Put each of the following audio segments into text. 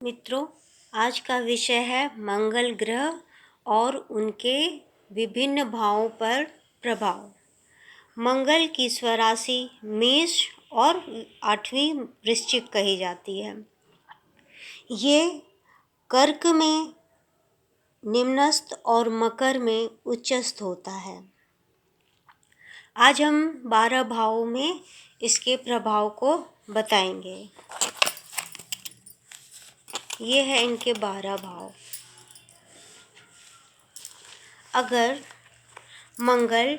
मित्रों, आज का विषय है मंगल ग्रह और उनके विभिन्न भावों पर प्रभाव। मंगल की स्वराशि मेष और 8वीं वृश्चिक कही जाती है। ये कर्क में निम्नस्थ और मकर में उच्चस्थ होता है। आज हम 12 भावों में इसके प्रभाव को बताएंगे। ये है इनके 12 भाव। अगर मंगल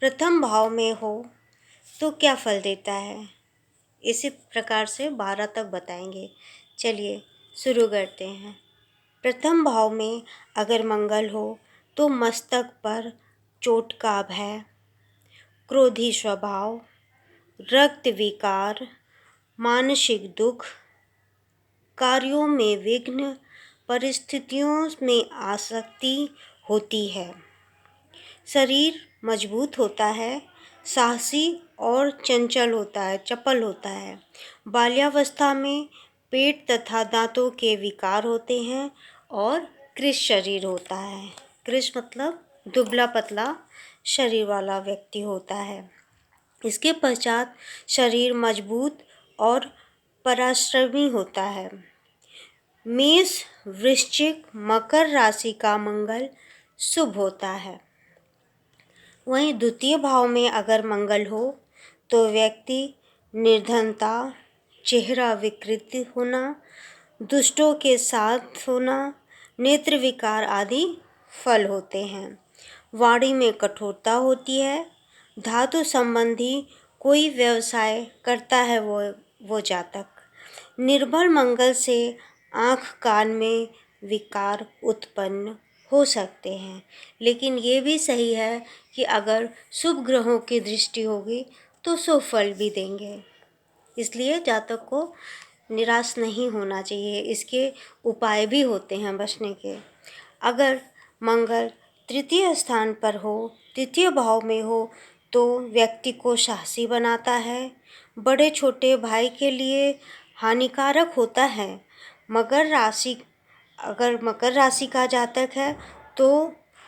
प्रथम भाव में हो तो क्या फल देता है, इसी प्रकार से 12 तक बताएंगे। चलिए शुरू करते हैं। प्रथम भाव में अगर मंगल हो तो मस्तक पर चोट का भय, क्रोधी स्वभाव, रक्त विकार, मानसिक दुख, कार्यों में विघ्न, परिस्थितियों में आसक्ति होती है। शरीर मजबूत होता है, साहसी और चपल होता है। बाल्यावस्था में पेट तथा दांतों के विकार होते हैं और कृश शरीर होता है। कृश मतलब दुबला पतला शरीर वाला व्यक्ति होता है। इसके पश्चात शरीर मजबूत और पराश्रमी होता है। मेष, वृश्चिक, मकर राशि का मंगल शुभ होता है। वहीं द्वितीय भाव में अगर मंगल हो तो व्यक्ति निर्धनता, चेहरा विकृत होना, दुष्टों के साथ होना, नेत्र विकार आदि फल होते हैं। वाणी में कठोरता होती है। धातु संबंधी कोई व्यवसाय करता है वो जातक। निर्बल मंगल से आँख कान में विकार उत्पन्न हो सकते हैं, लेकिन ये भी सही है कि अगर शुभ ग्रहों की दृष्टि होगी तो शुभ फल भी देंगे। इसलिए जातक को निराश नहीं होना चाहिए। इसके उपाय भी होते हैं बचने के। अगर मंगल तृतीय स्थान पर हो, तृतीय भाव में हो, तो व्यक्ति को साहसी बनाता है। बड़े छोटे भाई के लिए हानिकारक होता है। अगर मकर राशि का जातक है तो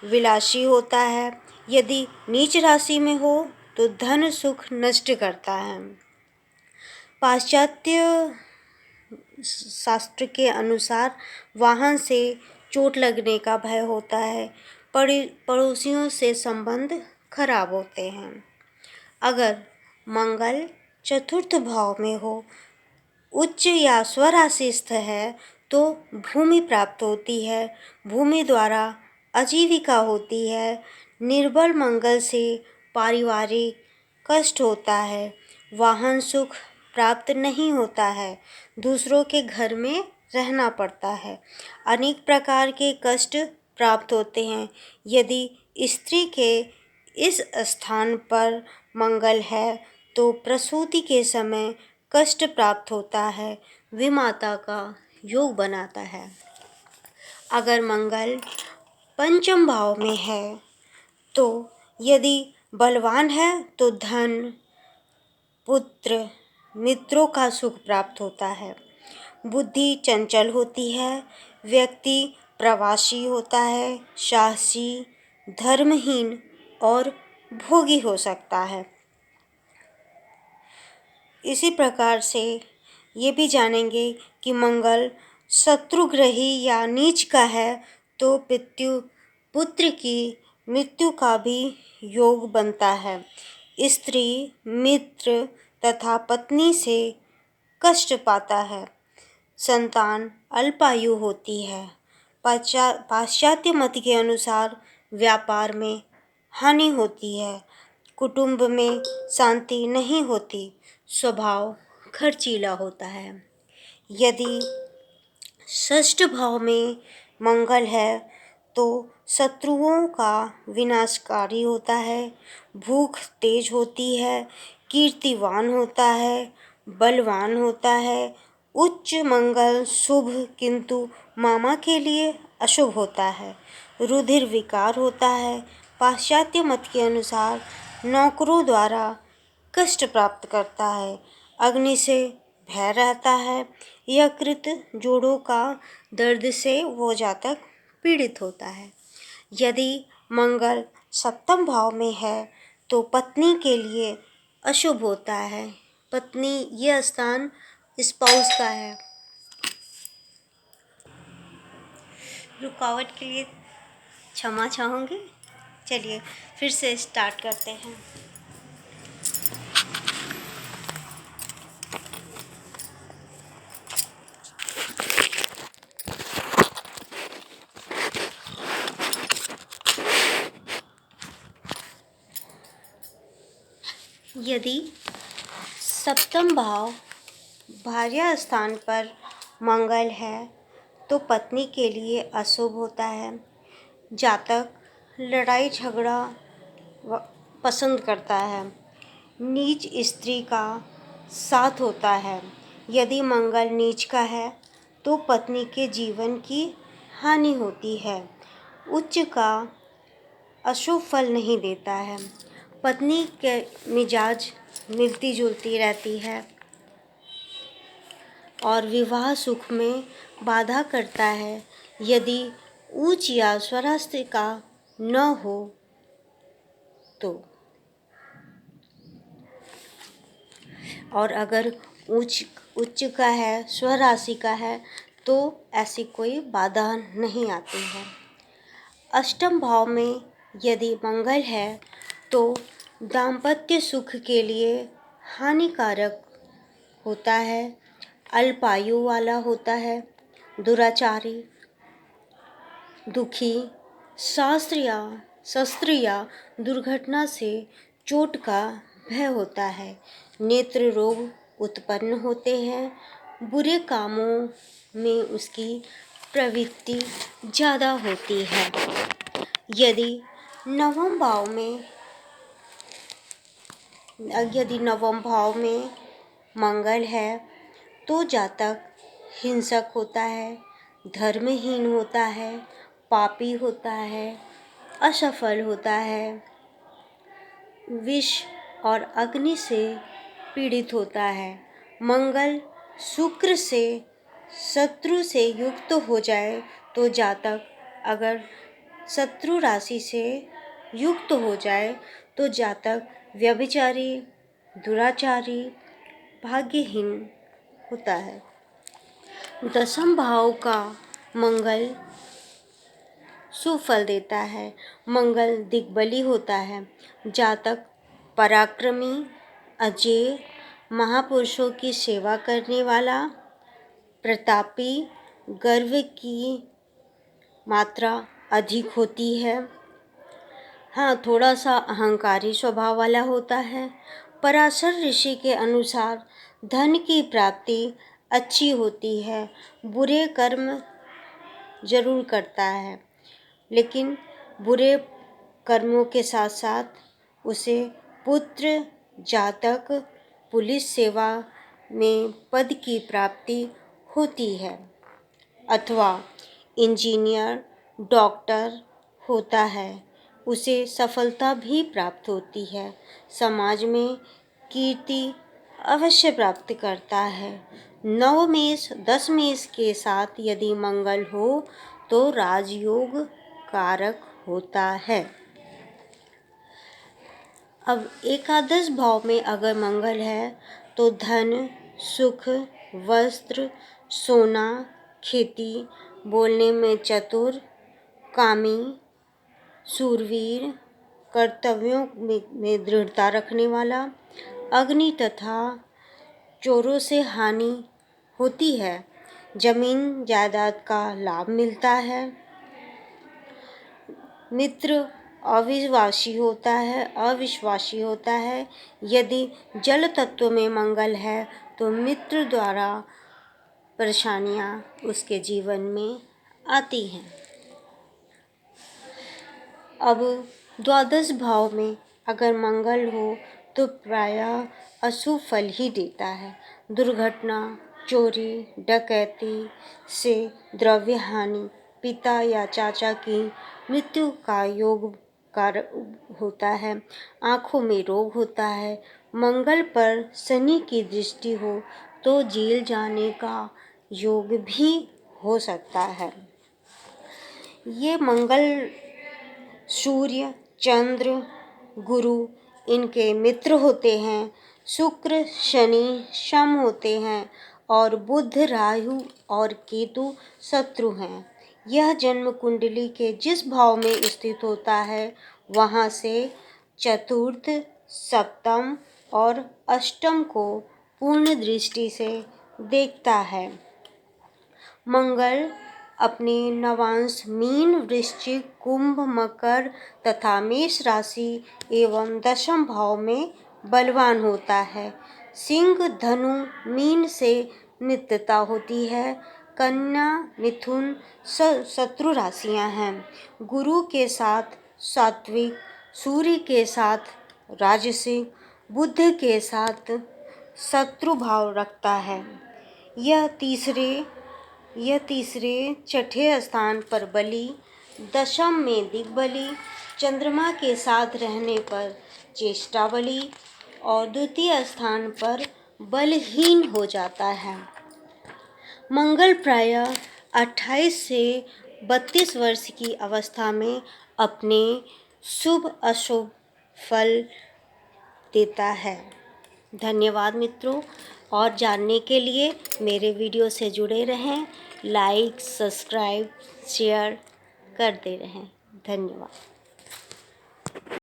विलासी होता है। यदि नीच राशि में हो तो धन सुख नष्ट करता है। पाश्चात्य शास्त्र के अनुसार वाहन से चोट लगने का भय होता है। पड़ोसियों से संबंध खराब होते हैं। अगर मंगल चतुर्थ भाव में हो, उच्च या स्वराशिस्थ है, तो भूमि प्राप्त होती है। भूमि द्वारा आजीविका होती है। निर्बल मंगल से पारिवारिक कष्ट होता है। वाहन सुख प्राप्त नहीं होता है। दूसरों के घर में रहना पड़ता है। अनेक प्रकार के कष्ट प्राप्त होते हैं। यदि स्त्री के इस स्थान पर मंगल है तो प्रसूति के समय कष्ट प्राप्त होता है। विमाता का योग बनाता है। अगर मंगल पंचम भाव में है तो यदि बलवान है तो धन, पुत्र, मित्रों का सुख प्राप्त होता है। बुद्धि चंचल होती है। व्यक्ति प्रवासी होता है, साहसी, धर्महीन और भोगी हो सकता है। इसी प्रकार से ये भी जानेंगे कि मंगल शत्रुग्रही या नीच का है तो पुत्र की मृत्यु का भी योग बनता है। स्त्री, मित्र तथा पत्नी से कष्ट पाता है। संतान अल्पायु होती है। पाश्चात्य मत के अनुसार व्यापार में हानि होती है। कुटुंब में शांति नहीं होती। स्वभाव खर्चीला होता है। यदि षष्ठ भाव में मंगल है तो शत्रुओं का विनाशकारी होता है। भूख तेज होती है। कीर्तिवान होता है, बलवान होता है। उच्च मंगल शुभ किंतु मामा के लिए अशुभ होता है। रुधिर विकार होता है। पाश्चात्य मत के अनुसार नौकरों द्वारा कष्ट प्राप्त करता है। अग्नि से भय रहता है। यकृत जोड़ों का दर्द से वो जातक पीड़ित होता है। यदि मंगल सप्तम भाव में है तो पत्नी के लिए अशुभ होता है। पत्नी यह स्थान स्पाउस का है। रुकावट के लिए क्षमा चाहूँगी। चलिए फिर से स्टार्ट करते हैं। यदि सप्तम भाव भार्या स्थान पर मंगल है तो पत्नी के लिए अशुभ होता है। जातक लड़ाई झगड़ा पसंद करता है। नीच स्त्री का साथ होता है। यदि मंगल नीच का है तो पत्नी के जीवन की हानि होती है। उच्च का अशुभ फल नहीं देता है। पत्नी के मिजाज मिलती जुलती रहती है और विवाह सुख में बाधा करता है। यदि उच्च या स्वरास्त्र का न हो तो, और अगर उच्च का है, स्वराशि का है, तो ऐसी कोई बाधा नहीं आती है। अष्टम भाव में यदि मंगल है तो दाम्पत्य सुख के लिए हानिकारक होता है। अल्पायु वाला होता है। दुराचारी, दुखी, शस्त्र या दुर्घटना से चोट का भय होता है। नेत्र रोग उत्पन्न होते हैं। बुरे कामों में उसकी प्रवृत्ति ज़्यादा होती है। यदि नवम भाव में मंगल है तो जातक हिंसक होता है, धर्महीन होता है, पापी होता है, असफल होता है, विष और अग्नि से पीड़ित होता है। मंगल शुक्र से शत्रु से युक्त हो जाए तो जातक, अगर शत्रु राशि से युक्त हो जाए तो जातक व्यभिचारी, दुराचारी, भाग्यहीन होता है। दसम भाव का मंगल सुफल देता है। मंगल दिग्बली होता है। जातक पराक्रमी, अजेय, महापुरुषों की सेवा करने वाला, प्रतापी, गर्व की मात्रा अधिक होती है। हाँ, थोड़ा सा अहंकारी स्वभाव वाला होता है। पराशर ऋषि के अनुसार धन की प्राप्ति अच्छी होती है। बुरे कर्म जरूर करता है, लेकिन बुरे कर्मों के साथ साथ उसे पुत्र, जातक, पुलिस सेवा में पद की प्राप्ति होती है अथवा इंजीनियर, डॉक्टर होता है, उसे सफलता भी प्राप्त होती है। समाज में कीर्ति अवश्य प्राप्त करता है। 9 मेष 10 मेष के साथ यदि मंगल हो तो राजयोग कारक होता है। अब एकादश भाव में अगर मंगल है तो धन, सुख, वस्त्र, सोना, खेती, बोलने में चतुर, कामी, शूरवीर, कर्तव्यों में दृढ़ता रखने वाला, अग्नि तथा चोरों से हानि होती है। जमीन जायदाद का लाभ मिलता है। मित्र अविश्वासी होता है। यदि जल तत्व में मंगल है तो मित्र द्वारा परेशानियां उसके जीवन में आती हैं। अब द्वादश भाव में अगर मंगल हो तो प्रायः अशुभ फल ही देता है। दुर्घटना, चोरी, डकैती से द्रव्य हानि, पिता या चाचा की मृत्यु का योग होता है। आँखों में रोग होता है। मंगल पर शनि की दृष्टि हो तो जेल जाने का योग भी हो सकता है। ये मंगल, सूर्य, चंद्र, गुरु इनके मित्र होते हैं। शुक्र, शनि शम होते हैं और बुध, राहु और केतु शत्रु हैं। यह जन्म कुंडली के जिस भाव में स्थित होता है वहाँ से चतुर्थ, सप्तम और अष्टम को पूर्ण दृष्टि से देखता है। मंगल अपने नवांश मीन, वृश्चिक, कुंभ, मकर तथा मेष राशि एवं दशम भाव में बलवान होता है। सिंह, धनु, मीन से मित्रता होती है। कन्या, मिथुन शत्रु राशियां हैं। गुरु के साथ सात्विक, सूर्य के साथ राजसिक, बुध के साथ शत्रु भाव रखता है। यह तीसरे छठे स्थान पर बलि, दशम में दिग्बली, चंद्रमा के साथ रहने पर चेष्टा बलि और द्वितीय स्थान पर बलहीन हो जाता है। मंगल प्रायः 28 से 32 वर्ष की अवस्था में अपने शुभ अशुभ फल देता है। धन्यवाद मित्रों, और जानने के लिए मेरे वीडियो से जुड़े रहें। लाइक, सब्सक्राइब, शेयर करते रहें। धन्यवाद।